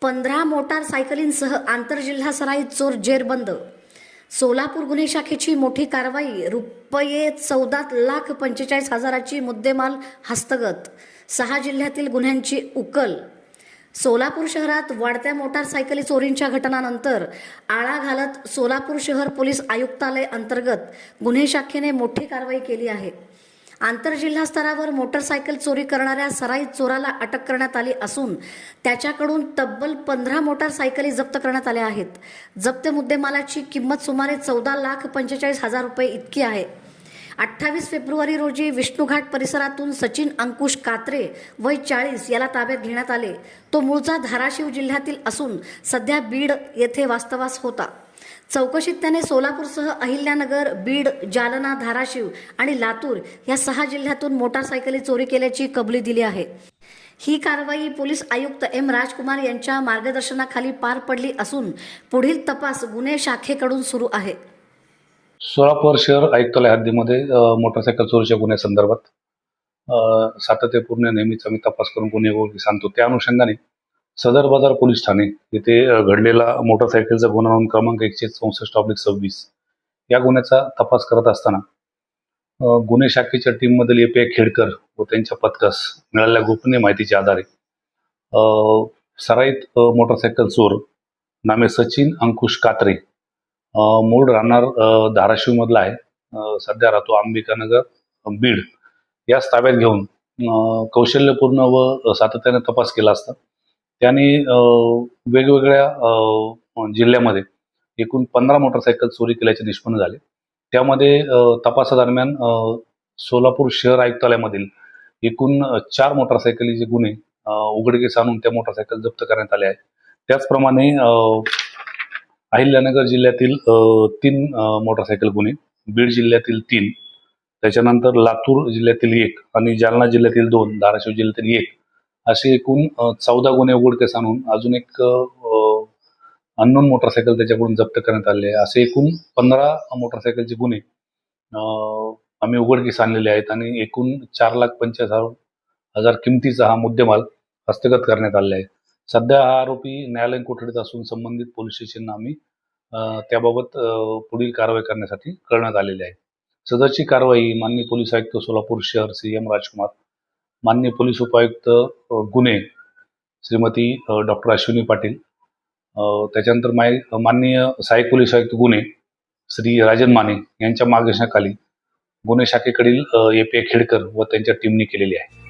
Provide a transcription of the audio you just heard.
15 मोटारसायकलींसह आंतरजिल्हा सराईत चोर जेरबंद। सोलापूर गुन्हे शाखेची मोठी कारवाई। रुपये 14,45,000ची मुद्देमाल हस्तगत। 6 जिल्ह्यातील गुन्ह्यांची उकल। सोलापूर शहरात वाढत्या मोटारसायकली चोरींच्या घटनांनंतर आळा घालत सोलापूर शहर पोलीस आयुक्तालय अंतर्गत गुन्हे शाखेने मोठी कारवाई केली आहे। आंतरजिल्हा स्तरावर मोटारसायकल चोरी करणाऱ्या सराईत चोराला अटक करण्यात आली असून त्याच्याकडून तब्बल 15 मोटारसायकली जप्त करण्यात आल्या आहेत। जप्त मुद्देमालाची किंमत सुमारे 14,45,000 रुपये इतकी आहे। 28 फेब्रुवारी रोजी विष्णुघाट परिसरातून सचिन अंकुश कात्रे वय 40 याला ताब्यात घेण्यात आले। तो मूळचा धाराशिव जिल्ह्यातील असून सध्या बीड येथे वास्तव्यास होता। चौकशीत त्याने सोलापूरसह अहिल्यानगर, बीड, जालना, धाराशिव आणि लातूर या 6 जिल्ह्यातून मोटारसायकली चोरी केल्याची कबुली दिली आहे। ही कारवाई पोलीस आयुक्त एम राजकुमार यांच्या मार्गदर्शनाखाली पार पडली असून पुढील तपास गुन्हे शाखेकडून सुरू आहे। सोलापूर शहर आयुक्तालय हद्दीमध्ये मोटारसायकल चोरीच्या गुन्ह्यासंदर्भात सातत्यपूर्ण नेहमीच आम्ही तपास करून गुन्हे सांगतो। त्या अनुषंगाने सदर बाजार पोलीस ठाणे येथे घडलेला मोटारसायकलचा गुन्हा नोंद क्रमांक 164/26 या गुन्ह्याचा तपास करत असताना गुन्हे शाखेच्या टीममधील ए.पी.आय. खेडकर व त्यांच्या पथकास मिळालेल्या गोपनीय माहितीच्या आधारे सराईत मोटारसायकल चोर नामे सचिन अंकुश कात्रे मूळ राहणार धाराशिव मधला आहे, सध्या राहतो अंबिकानगर, बीड याच ताब्यात घेऊन कौशल्यपूर्ण व सातत्याने तपास केला असता त्याने वेगवेगळ्या जिल्ह्यामध्ये एकूण 15 मोटारसायकल चोरी केल्याचे निष्पन्न झाले। त्यामध्ये तपासादरम्यान सोलापूर शहर आयुक्तालयामधील एकूण 4 मोटारसायकलीचे गुन्हे उघडकीस आणून त्या मोटारसायकल जप्त करण्यात आले आहेत। त्याचप्रमाणे अहिल्यानगर जिल्ह्यातील 3 मोटारसायकल गुन्हे, बीड जिल्ह्यातील 3, त्याच्यानंतर लातूर जिल्ह्यातील 1 आणि जालना जिल्ह्यातील 2, धाराशिव जिल्ह्यातील 1 असे एकूण 14 गुन्हे उघडकीस आणून अजून एक अननोन मोटारसायकल त्याच्याकडून जप्त करण्यात आले आहे। असे एकूण 15 मोटारसायकलचे गुन्हे आम्ही उघडकीस आणलेले आहेत आणि एकूण 4,45,000 किमतीचा हा मुद्देमाल हस्तगत करण्यात आलेला आहे। सध्या हा आरोपी न्यायालयीन कोठडीत असून संबंधित पोलीस स्टेशनला आम्ही त्याबाबत पुढील कारवाई करण्यासाठी करण्यात आलेली आहे। सदरची कारवाई माननीय पोलीस आयुक्त सोलापूर शहर श्री एम राजकुमार, माननीय पोलीस उपायुक्त गुन्हे श्रीमती डॉक्टर अश्विनी पाटील, त्याच्यानंतर माननीय सहाय्यक पोलीस आयुक्त गुन्हे श्री राजन माने यांच्या मार्गदर्शनाखाली गुन्हे शाखेकडील ए.पी.आय. खेडकर व त्यांच्या टीमने केलेली आहे।